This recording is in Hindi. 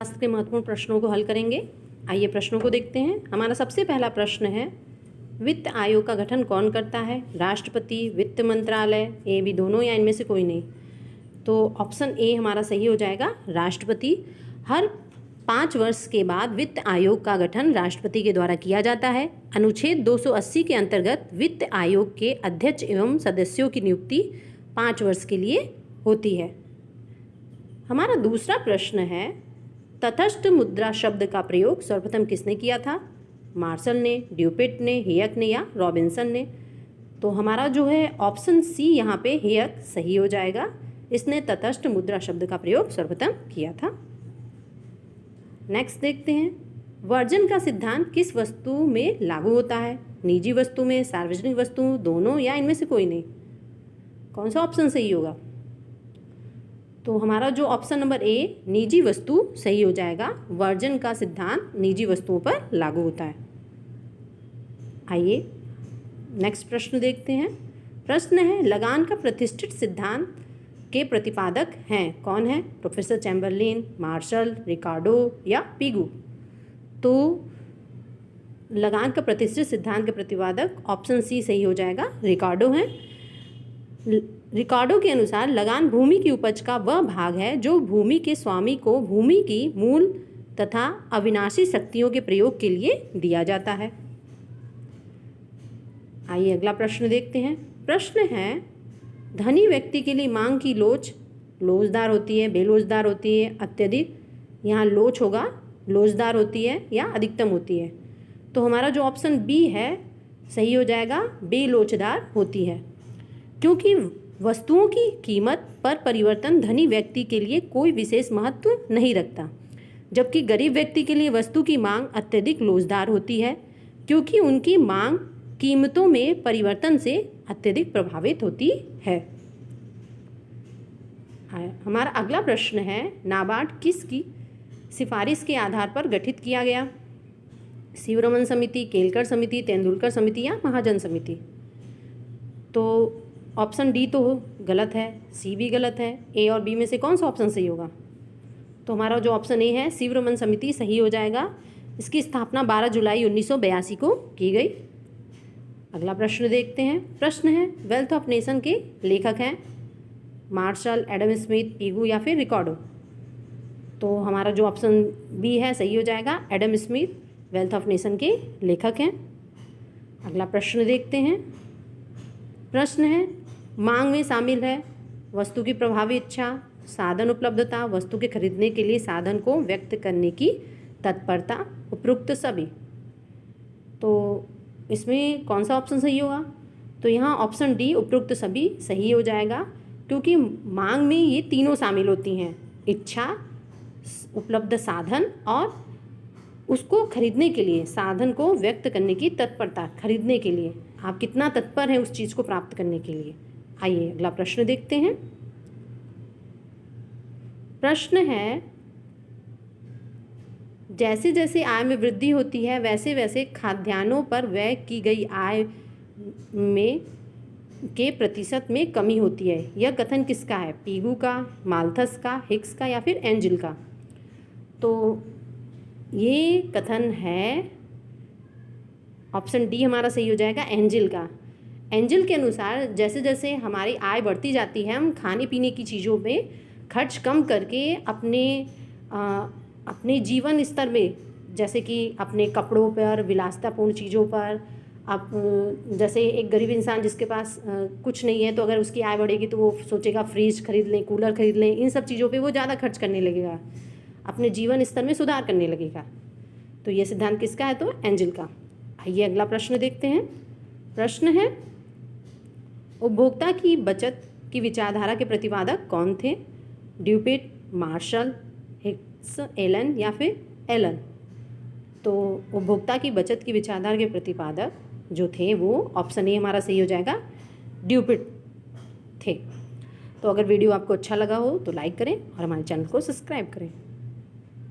शास्त्र के महत्वपूर्ण प्रश्नों को हल करेंगे। आइए प्रश्नों को देखते हैं। हमारा सबसे पहला प्रश्न है, वित्त आयोग का गठन कौन करता है? राष्ट्रपति, वित्त मंत्रालय, ए बी दोनों या इनमें से कोई नहीं? तो ऑप्शन ए हमारा सही हो जाएगा, राष्ट्रपति। हर 5 वर्ष के बाद वित्त आयोग का गठन राष्ट्रपति के द्वारा किया जाता है। अनुच्छेद 280 के अंतर्गत वित्त आयोग के अध्यक्ष एवं सदस्यों की नियुक्ति 5 वर्ष के लिए होती है। हमारा दूसरा प्रश्न है, तटस्थ मुद्रा शब्द का प्रयोग सर्वप्रथम किसने किया था? मार्शल ने, ड्यूपिट ने, हेयक ने या रॉबिन्सन ने? तो हमारा जो है ऑप्शन सी यहाँ पे हेयक सही हो जाएगा। इसने तटस्थ मुद्रा शब्द का प्रयोग सर्वप्रथम किया था। नेक्स्ट देखते हैं, वर्जन का सिद्धांत किस वस्तु में लागू होता है? निजी वस्तु में, सार्वजनिक वस्तु, दोनों या इनमें से कोई नहीं? कौन सा ऑप्शन सही होगा? तो हमारा जो ऑप्शन नंबर ए निजी वस्तु सही हो जाएगा। वर्जन का सिद्धांत निजी वस्तुओं पर लागू होता है। आइए नेक्स्ट प्रश्न देखते हैं। प्रश्न है, लगान का प्रतिष्ठित सिद्धांत के प्रतिपादक हैं? कौन है? प्रोफेसर चैम्बरलिन, मार्शल, रिकार्डो या पिगू? तो लगान का प्रतिष्ठित सिद्धांत के प्रतिपादक ऑप्शन सी सही हो जाएगा, रिकार्डो हैं। रिकार्डो के अनुसार लगान भूमि की उपज का वह भाग है जो भूमि के स्वामी को भूमि की मूल तथा अविनाशी शक्तियों के प्रयोग के लिए दिया जाता है। आइए अगला प्रश्न देखते हैं। प्रश्न है, धनी व्यक्ति के लिए मांग की लोच लोचदार होती है, बेलोचदार होती है, अत्यधिक, यहाँ लोच होगा, लोचदार होती है या अधिकतम होती है? तो हमारा जो ऑप्शन बी है सही हो जाएगा, बेलोचदार होती है। क्योंकि वस्तुओं की कीमत पर परिवर्तन धनी व्यक्ति के लिए कोई विशेष महत्व नहीं रखता, जबकि गरीब व्यक्ति के लिए वस्तु की मांग अत्यधिक लोचदार होती है, क्योंकि उनकी मांग कीमतों में परिवर्तन से अत्यधिक प्रभावित होती है। हमारा अगला प्रश्न है, नाबार्ड किसकी सिफारिश के आधार पर गठित किया गया? शिवरमन समिति, केलकर समिति, तेंदुलकर समिति या महाजन समिति? तो ऑप्शन डी तो गलत है, सी भी गलत है। ए और बी में से कौन सा ऑप्शन सही होगा? तो हमारा जो ऑप्शन ए है, शिवरमन समिति सही हो जाएगा। इसकी स्थापना 12 जुलाई 1982 को की गई। अगला प्रश्न देखते हैं। प्रश्न है, वेल्थ ऑफ नेशन के लेखक हैं? मार्शल, एडम स्मिथ, पिगू या फिर रिकार्डो? तो हमारा जो ऑप्शन बी है सही हो जाएगा, Adam Smith wealth of nation के लेखक हैं। अगला प्रश्न देखते हैं। प्रश्न है, मांग में शामिल है वस्तु की प्रभावी इच्छा, साधन उपलब्धता, वस्तु के खरीदने के लिए साधन को व्यक्त करने की तत्परता, उपरोक्त सभी। तो इसमें कौन सा ऑप्शन सही होगा? तो यहाँ ऑप्शन डी उपरोक्त सभी सही हो जाएगा, क्योंकि मांग में ये तीनों शामिल होती हैं, इच्छा, उपलब्ध साधन और उसको खरीदने के लिए, साधन को व्यक्त करने की तत्परता, खरीदने के लिए आप कितना तत्पर हैं उस चीज़ को प्राप्त करने के लिए। आइए अगला प्रश्न देखते हैं। प्रश्न है, जैसे जैसे आय में वृद्धि होती है वैसे वैसे खाद्यान्नों पर व्यय की गई आय में के प्रतिशत में कमी होती है। यह कथन किसका है? पिगू का, माल्थस का, हिक्स का या फिर एंजिल का? तो ये कथन है, ऑप्शन डी हमारा सही हो जाएगा, एंजिल का। एंजिल के अनुसार जैसे जैसे हमारी आय बढ़ती जाती है, हम खाने पीने की चीज़ों में खर्च कम करके अपने जीवन स्तर में, जैसे कि अपने कपड़ों पर, विलासितापूर्ण चीज़ों पर, अब जैसे एक गरीब इंसान जिसके पास कुछ नहीं है, तो अगर उसकी आय बढ़ेगी तो वो सोचेगा फ्रिज खरीद लें, कूलर खरीद लें, इन सब चीज़ों पे वो ज़्यादा खर्च करने लगेगा, अपने जीवन स्तर में सुधार करने लगेगा। तो ये सिद्धांत किसका है? तो एंजिल का। आइए अगला प्रश्न देखते हैं। प्रश्न है, उपभोक्ता की बचत की विचारधारा के प्रतिपादक कौन थे? ड्यूपिट, मार्शल, हिक्स, एलन या फिर एलन? तो उपभोक्ता की बचत की विचारधारा के प्रतिपादक जो थे वो ऑप्शन ए हमारा सही हो जाएगा, ड्यूपिट थे। तो अगर वीडियो आपको अच्छा लगा हो तो लाइक करें और हमारे चैनल को सब्सक्राइब करें।